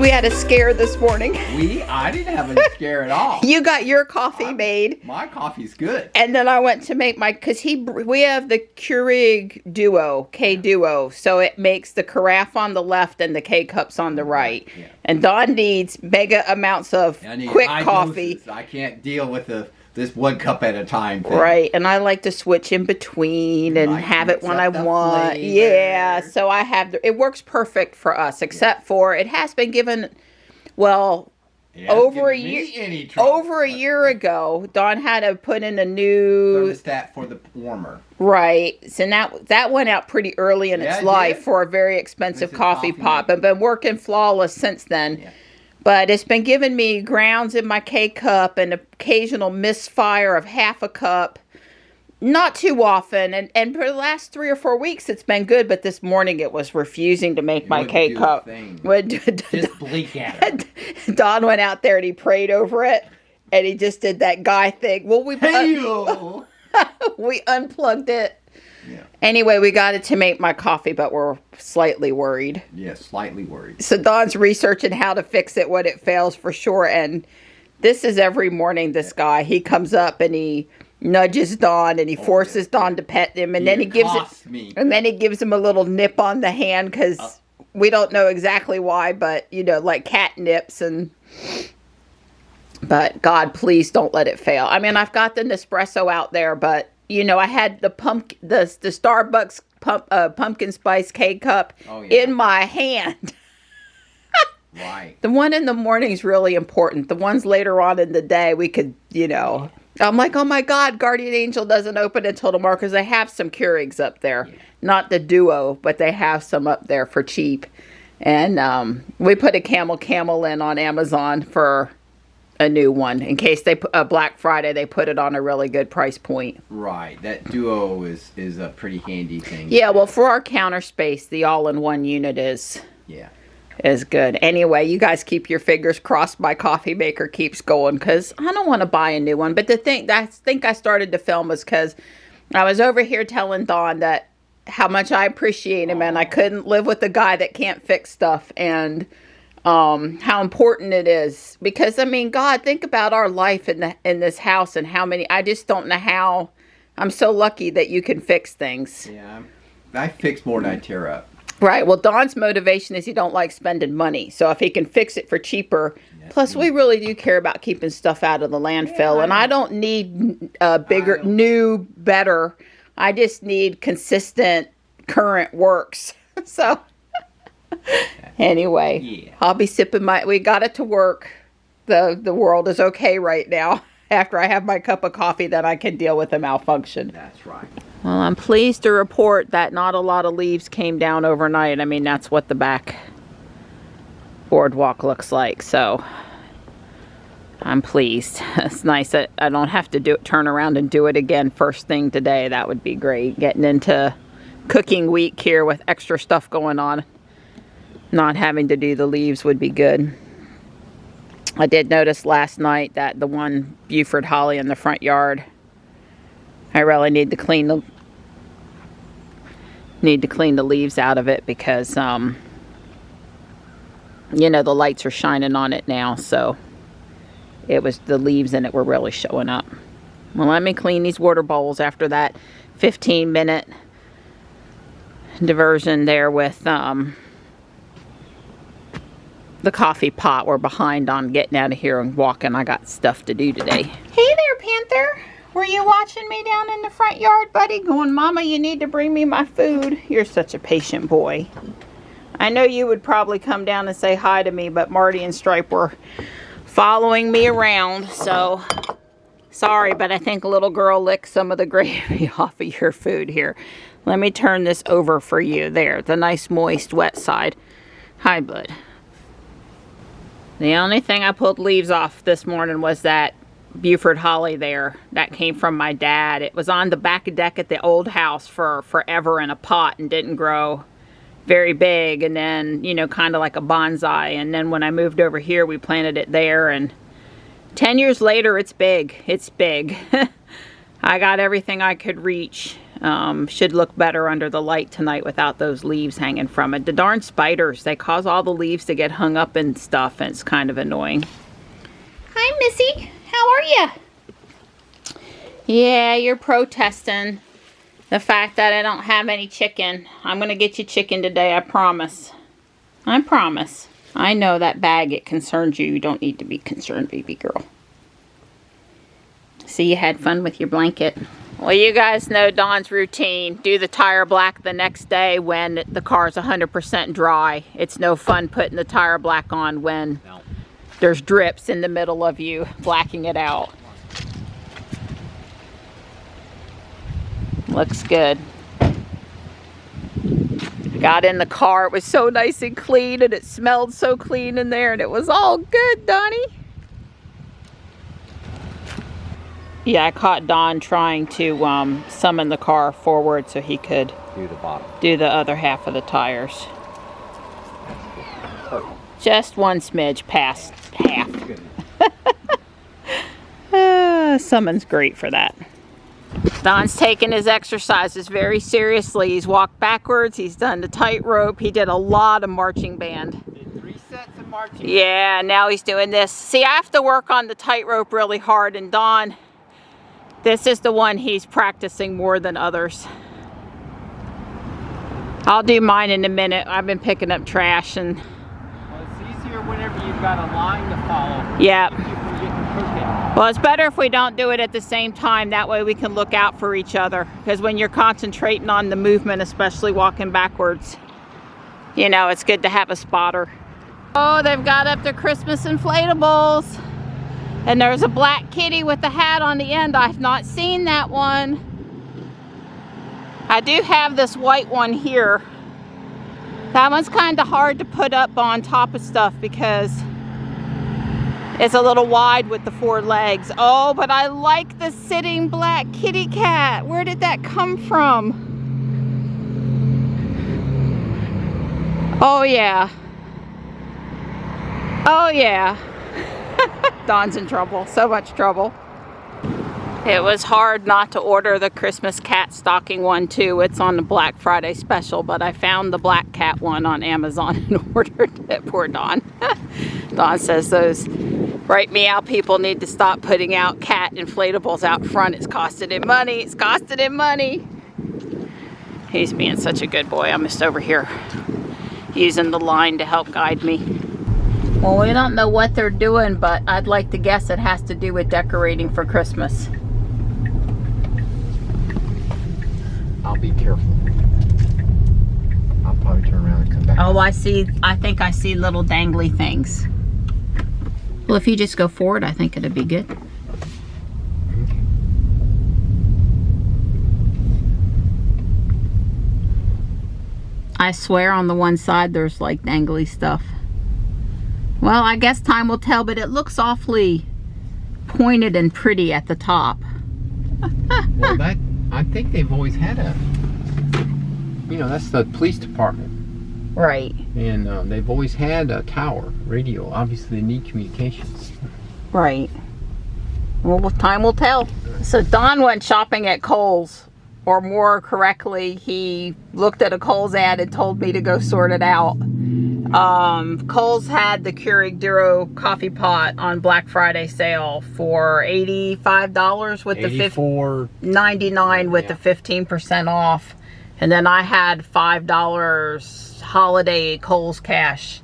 We had a scare this morning. I didn't have a scare at all. You got your coffee made. My coffee's good. And then I went to make my, because we have the Keurig Duo, K-Duo, so it makes the carafe on the left and the K-cups on the right. Yeah. And Dawn needs mega amounts of quick coffee. Doses. I can't deal with this 1 cup at a time thing. Right, and I like to switch in between and have it when I want. Flavor. Yeah, so I have, it works perfect for us, except for it has been given, well, over a year ago, Dawn had to put in a new thermostat for the warmer. Right, so now that went out pretty early in its life for a very expensive coffee pot, but been working flawless since then. Yeah. But it's been giving me grounds in my K-cup and occasional misfire of half a cup. Not too often. And for the last 3 or 4 weeks, it's been good. But this morning, it was refusing to make my K-cup. Just blink at it. Don went out there and he prayed over it. And he just did that guy thing. Well, we unplugged it. Yeah. Anyway, we got it to make my coffee, but we're slightly worried. Yes, slightly worried. So Dawn's researching how to fix it when it fails for sure. And this is every morning, this guy. He comes up and he nudges Dawn and he forces Dawn to pet him. And then he gives him a little nip on the hand because we don't know exactly why, but, you know, like cat nips. But God, please don't let it fail. I mean, I've got the Nespresso out there, but you know, I had the Starbucks pumpkin spice K-cup in my hand. Right. The one in the morning is really important. The ones later on in the day, we could, you know. I'm like, oh my God, Guardian Angel doesn't open until tomorrow because they have some Keurigs up there. Yeah. Not the Duo, but they have some up there for cheap. And we put a Camel in on Amazon for a new one in case they put Black Friday they put it on a really good price point. Right, that Duo is a pretty handy thing. Yeah, well, for our counter space, the all-in-one unit is good. Anyway, you guys keep your fingers crossed my coffee maker keeps going because I don't want to buy a new one. But the thing I think I started to film was because I was over here telling Dawn that how much I appreciate him and I couldn't live with a guy that can't fix stuff and how important it is because I mean, God, think about our life in this house and how many, I just don't know how, I'm so lucky that you can fix things. Yeah, I fix more than I tear up. Right, well, Dawn's motivation is he don't like spending money, so if he can fix it for cheaper, plus we really do care about keeping stuff out of the landfill, and I don't need bigger, new, better, I just need consistent, current works, so... Anyway, I'll be sipping we got it to work. The world is okay right now. After I have my cup of coffee, then I can deal with the malfunction. That's right. Well, I'm pleased to report that not a lot of leaves came down overnight. I mean, that's what the back boardwalk looks like. So I'm pleased. It's nice that I don't have to turn around and do it again first thing today. That would be great. Getting into cooking week here with extra stuff going on. Not having to do the leaves would be good. I did notice last night that the one Buford holly in the front yard, I really need to clean the leaves out of it because you know, the lights are shining on it now, so it was the leaves in it were really showing up. Well, let me clean these water bowls after that 15-minute diversion there with the coffee pot. We're behind on getting out of here and walking. I got stuff to do today. Hey there, Panther. Were you watching me down in the front yard, buddy? Going, Mama, you need to bring me my food. You're such a patient boy. I know you would probably come down and say hi to me, but Marty and Stripe were following me around, so sorry, but I think a little girl licked some of the gravy off of your food here. Let me turn this over for you. There, the nice, moist, wet side. Hi, bud. The only thing I pulled leaves off this morning was that Buford holly there. That came from my dad. It was on the back deck at the old house for forever in a pot and didn't grow very big. And then, you know, kind of like a bonsai. And then when I moved over here, we planted it there. And 10 years later, it's big. It's big. I got everything I could reach Should look better under the light tonight without those leaves hanging from it. The darn spiders, they cause all the leaves to get hung up and stuff, and it's kind of annoying. Hi, Missy. How are you? Yeah, you're protesting the fact that I don't have any chicken. I'm going to get you chicken today, I promise. I promise. I know that bag, it concerns you. You don't need to be concerned, baby girl. See, you had fun with your blanket. Well, you guys know Dawn's routine. Do the tire black the next day when the car's 100% dry. It's no fun putting the tire black on when there's drips in the middle of you blacking it out. Looks good. Got in the car. It was so nice and clean, and it smelled so clean in there, and it was all good, Donnie. Yeah, I caught Don trying to summon the car forward so he could do the other half of the tires. Just one smidge past half. Summon's great for that. Don's taking his exercises very seriously. He's walked backwards. He's done the tightrope. He did a lot of marching band. Did 3 sets of marching. Yeah, now he's doing this. See, I have to work on the tightrope really hard, and Don, this is the one he's practicing more than others. I'll do mine in a minute. I've been picking up trash and... Well, it's easier whenever you've got a line to follow. Yeah. Well, it's better if we don't do it at the same time. That way we can look out for each other. Because when you're concentrating on the movement, especially walking backwards, you know, it's good to have a spotter. Oh, they've got up their Christmas inflatables. And there's a black kitty with a hat on the end. I've not seen that one. I do have this white one here. That one's kind of hard to put up on top of stuff because it's a little wide with the 4 legs. Oh, but I like the sitting black kitty cat. Where did that come from? Oh, yeah. Oh, yeah. Don's in trouble. So much trouble. It was hard not to order the Christmas cat stocking one too. It's on the Black Friday special, but I found the black cat one on Amazon and ordered it. Poor Don. Don says those right meow people need to stop putting out cat inflatables out front. It's costing him money. It's costing him money. He's being such a good boy. I'm just over here using the line to help guide me. Well, we don't know what they're doing, but I'd like to guess it has to do with decorating for Christmas. I'll be careful. I'll probably turn around and come back. Oh, I think I see little dangly things. Well, if you just go forward, I think it'd be good. I swear on the one side there's like dangly stuff. Well, I guess time will tell, but it looks awfully pointed and pretty at the top. Well, I think they've always had a, you know, that's the police department. Right. And they've always had a tower, radio. Obviously, they need communications. Right. Well, time will tell. So Don went shopping at Kohl's, or more correctly, he looked at a Kohl's ad and told me to go sort it out. Kohl's had the Keurig Duro coffee pot on Black Friday sale for $85 with $94.99 with the 15% off. And then I had $5 holiday Kohl's cash.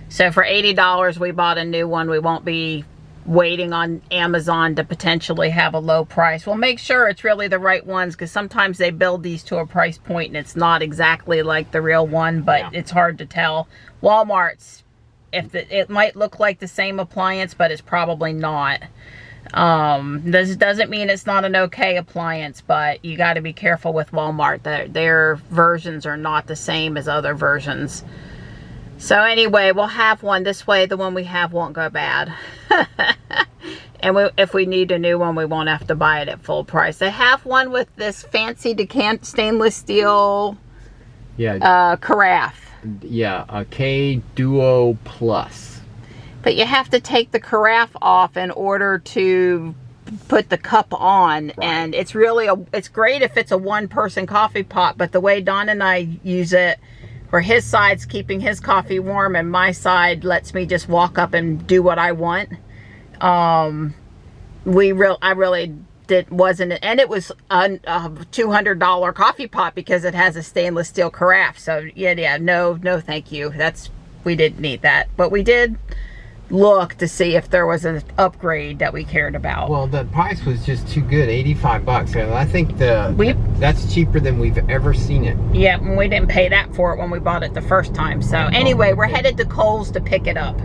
So for $80 we bought a new one. We won't be waiting on Amazon to potentially have a low price. We'll make sure it's really the right ones, because sometimes they build these to a price point and it's not exactly like the real one, but it's hard to tell. Walmart's, it might look like the same appliance, but it's probably not. This doesn't mean it's not an okay appliance, but you got to be careful with Walmart. Their versions are not the same as other versions. So anyway, we'll have one. This way the one we have won't go bad. And if we need a new one, we won't have to buy it at full price. They have one with this fancy stainless steel carafe. Yeah, a K Duo Plus. But you have to take the carafe off in order to put the cup on, and it's really it's great if it's a one-person coffee pot, but the way Don and I use it, where his side's keeping his coffee warm and my side lets me just walk up and do what I want. I really wasn't, and it was a $200 coffee pot because it has a stainless steel carafe. So yeah, no thank you. We didn't need that, but we did look to see if there was an upgrade that we cared about. Well, the price was just too good, $85. And I think that's cheaper than we've ever seen it. Yeah, and we didn't pay that for it when we bought it the first time. So anyway, we're headed to Kohl's to pick it up.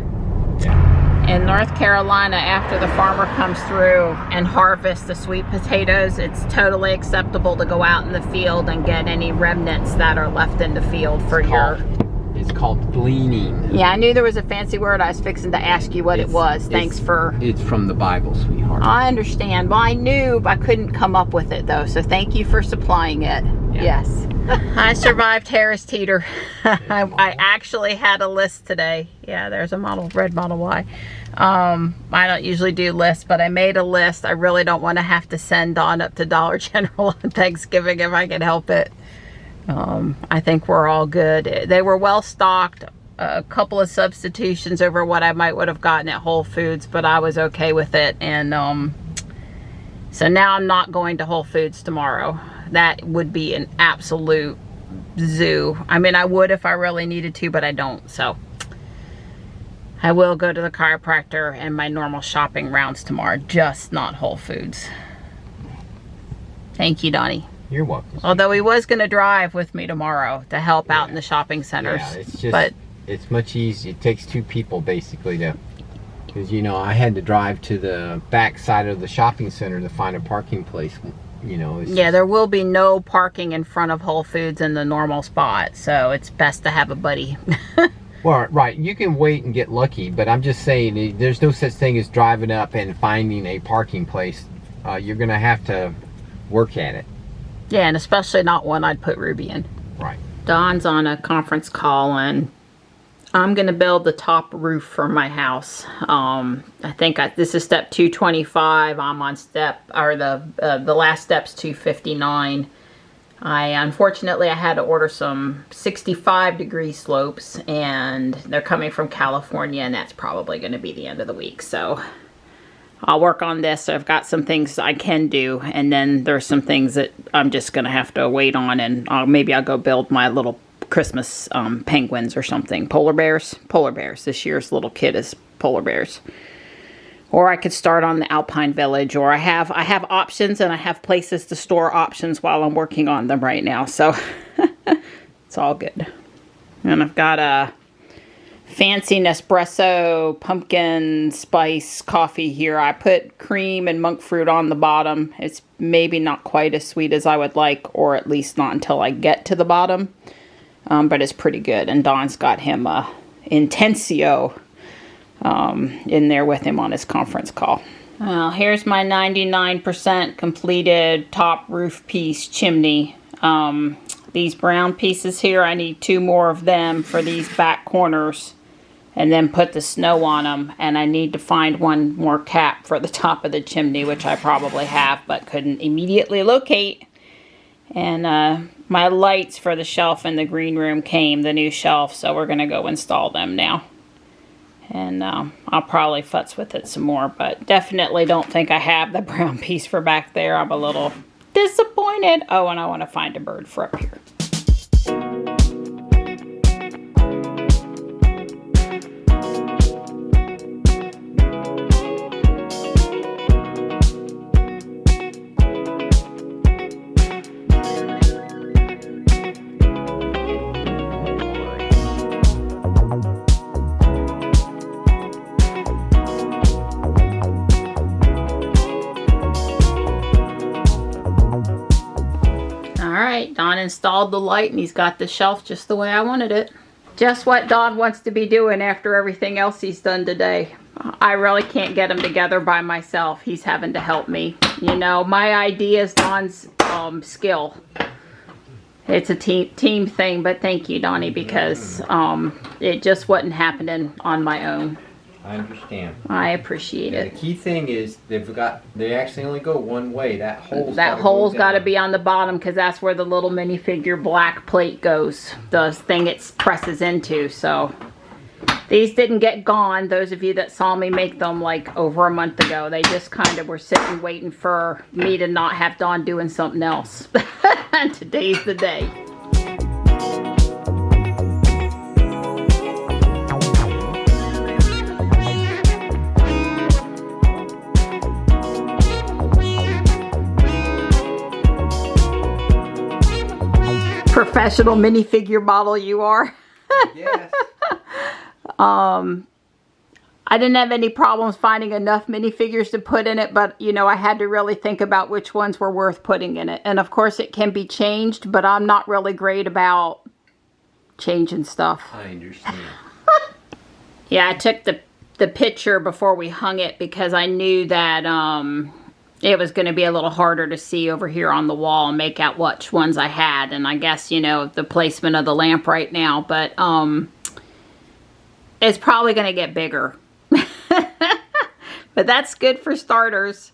Yeah. In North Carolina, after the farmer comes through and harvests the sweet potatoes, it's totally acceptable to go out in the field and get any remnants that are left in the field for It's called gleaning. Yeah, I knew there was a fancy word. I was fixing to ask you what it was. Thanks for... It's from the Bible, sweetheart. I understand. Well, I knew, but I couldn't come up with it, though. So thank you for supplying it. Yeah. Yes. I survived Harris Teeter. I actually had a list today. Yeah, there's a red Model Y. I don't usually do lists, but I made a list. I really don't want to have to send Dawn up to Dollar General on Thanksgiving if I can help it. I think we're all good. They were well stocked. A couple of substitutions over what I would have gotten at Whole Foods, but I was okay with it. And so now I'm not going to Whole Foods tomorrow. That would be an absolute zoo. I mean, I would if I really needed to, but I don't. So I will go to the chiropractor and my normal shopping rounds tomorrow, just not Whole Foods. Thank you, Donnie. You're welcome. Although he was going to drive with me tomorrow to help out in the shopping centers. Yeah, it's just, it's much easier. It takes two people basically to, because you know, I had to drive to the back side of the shopping center to find a parking place. You know, yeah, there will be no parking in front of Whole Foods in the normal spot, so it's best to have a buddy. Well, right, you can wait and get lucky, but I'm just saying there's no such thing as driving up and finding a parking place. You're going to have to work at it. Yeah, and especially not one I'd put Ruby in. Right. Don's on a conference call, and I'm going to build the top roof for my house. I think this is step 225. I'm on the last step's 259. Unfortunately, I had to order some 65-degree slopes, and they're coming from California, and that's probably going to be the end of the week. So I'll work on this. I've got some things I can do, and then there's some things that I'm just going to have to wait on, and maybe I'll go build my little Christmas penguins or something. Polar bears. This year's little kid is polar bears. Or I could start on the Alpine Village, or I have options, and I have places to store options while I'm working on them right now. So it's all good. And I've got a fancy Nespresso pumpkin spice coffee here. I put cream and monk fruit on the bottom. It's maybe not quite as sweet as I would like, or at least not until I get to the bottom. But it's pretty good. And Don's got him a Intensio in there with him on his conference call. Well, here's my 99% completed top roof piece chimney. These brown pieces here, I need 2 more of them for these back corners, and then put the snow on them. And I need to find one more cap for the top of the chimney, which I probably have but couldn't immediately locate. And my lights for the shelf in the green room came, the new shelf, so we're going to go install them now. And I'll probably futz with it some more, but definitely don't think I have the brown piece for back there. I'm a little disappointed. Oh, and I want to find a bird for up here. Don installed the light, and he's got the shelf just the way I wanted it. Just what Don wants to be doing after everything else he's done today. I really can't get him together by myself. He's having to help me. You know, my idea is Don's skill. It's a team thing, but thank you, Donnie, because it just wasn't happening on my own. I understand. I appreciate Yeah, it. the key thing is they actually only go one way. That hole's got to be on the bottom because that's where the little minifigure black plate goes. The thing it presses into. So these didn't get gone. Those of you that saw me make them like over a month ago, they just kind of were sitting waiting for me to not have Dawn doing something else. And today's the day. Professional minifigure model you are. Yes. I didn't have any problems finding enough minifigures to put in it, but you know, I had to really think about which ones were worth putting in it. And of course it can be changed, but I'm not really great about changing stuff. I understand. Yeah, I took the picture before we hung it because I knew that it was going to be a little harder to see over here on the wall and make out which ones I had. And I guess, you know, the placement of the lamp right now, but it's probably going to get bigger. But that's good for starters.